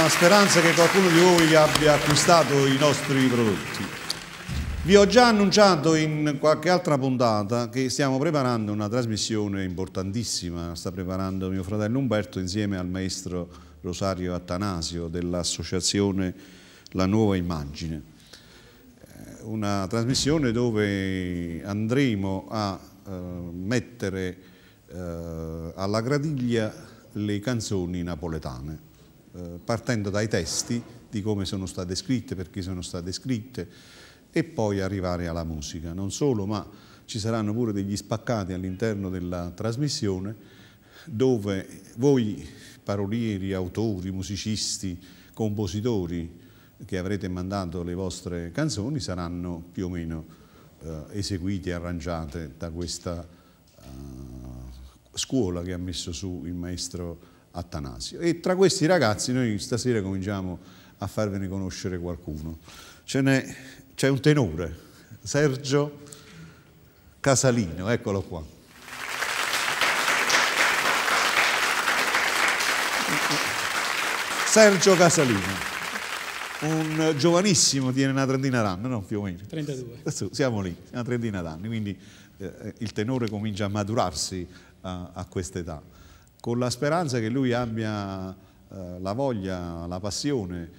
nella speranza che qualcuno di voi abbia acquistato i nostri prodotti. Vi ho già annunciato in qualche altra puntata che stiamo preparando una trasmissione importantissima, sta preparando mio fratello Umberto insieme al maestro Rosario Attanasio dell'associazione La Nuova Immagine. Una trasmissione dove andremo a mettere alla gradiglia le canzoni napoletane, partendo dai testi di come sono state scritte, perché sono state scritte, e poi arrivare alla musica. Non solo, ma ci saranno pure degli spaccati all'interno della trasmissione dove voi parolieri, autori, musicisti, compositori che avrete mandato le vostre canzoni saranno più o meno eseguite e arrangiate da questa scuola che ha messo su il maestro Attanasio. E tra questi ragazzi noi stasera cominciamo a farvene conoscere qualcuno. C'è un tenore, Sergio Casalino, eccolo qua. Sergio Casalino, un giovanissimo, tiene una trentina d'anni, no? Più o meno. 32. Siamo lì, una trentina d'anni, quindi il tenore comincia a maturarsi a quest'età, con la speranza che lui abbia la voglia, la passione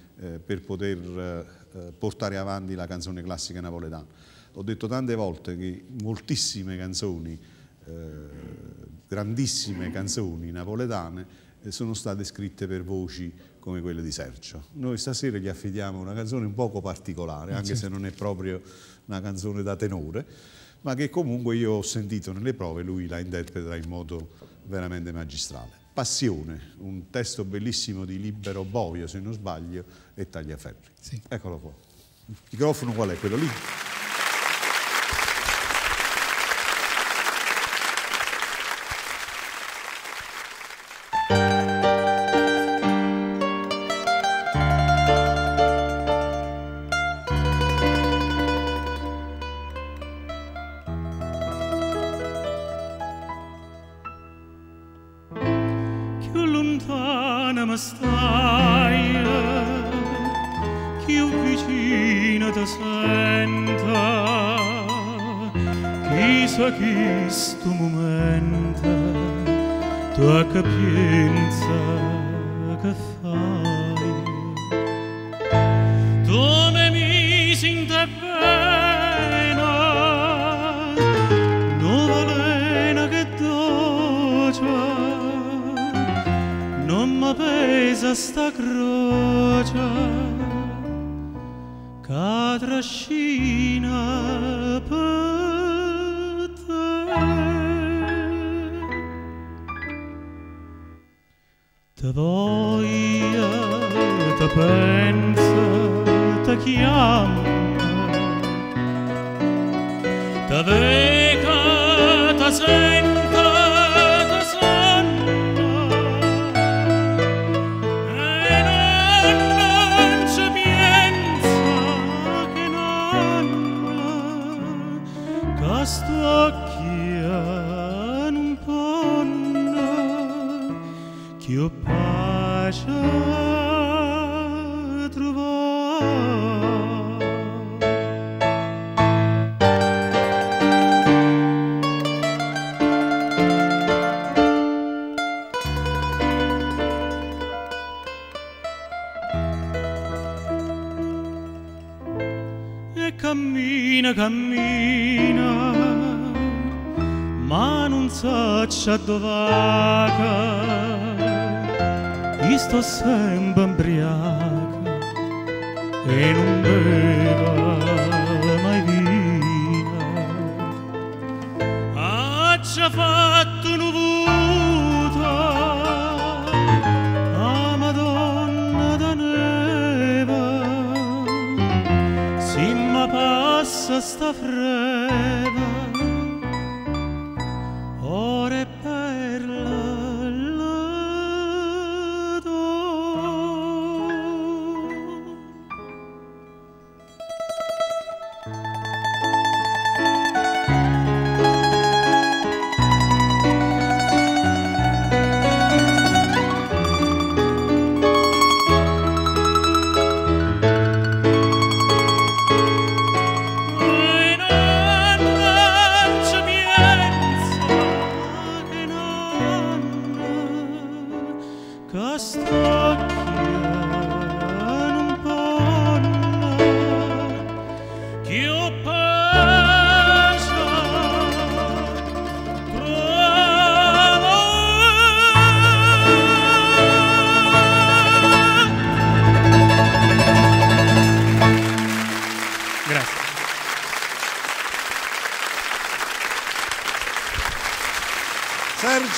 per poter portare avanti la canzone classica napoletana. Ho detto tante volte che moltissime canzoni, grandissime canzoni napoletane sono state scritte per voci come quelle di Sergio. Noi stasera gli affidiamo una canzone un poco particolare, anche se non è proprio una canzone da tenore, ma che comunque io ho sentito nelle prove, lui la interpreta in modo veramente magistrale. Passione, un testo bellissimo di Libero Boio, se non sbaglio, e Tagliaferri. Sì. Eccolo qua. Il microfono qual è? Quello lì? Questo momento, tua capienza che fai, tu mi senti bene, non valena che doccia, non mi pesa sta croce, che trascina per te voglia, te pensa, te chiama, te vega, te sente, te sonna, e non ci pensa che nanna, che sto occhia non ponna, che io pace trovare. E cammina, cammina, ma non sa dove va. Io sto sempre ubriaca e non bevo mai vino. Ha già fatto un'uvuta a Madonna da neve, si mi passa sta freva, ora è perla.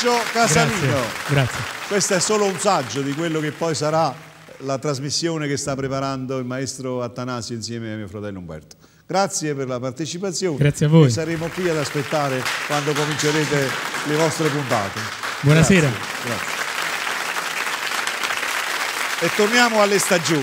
Sergio Casalino. Grazie. Questo è solo un saggio di quello che poi sarà la trasmissione che sta preparando il maestro Attanasio insieme a mio fratello Umberto. Grazie per la partecipazione. Grazie a voi. E saremo qui ad aspettare quando comincerete le vostre puntate. Buonasera. Grazie. E torniamo alle stagioni.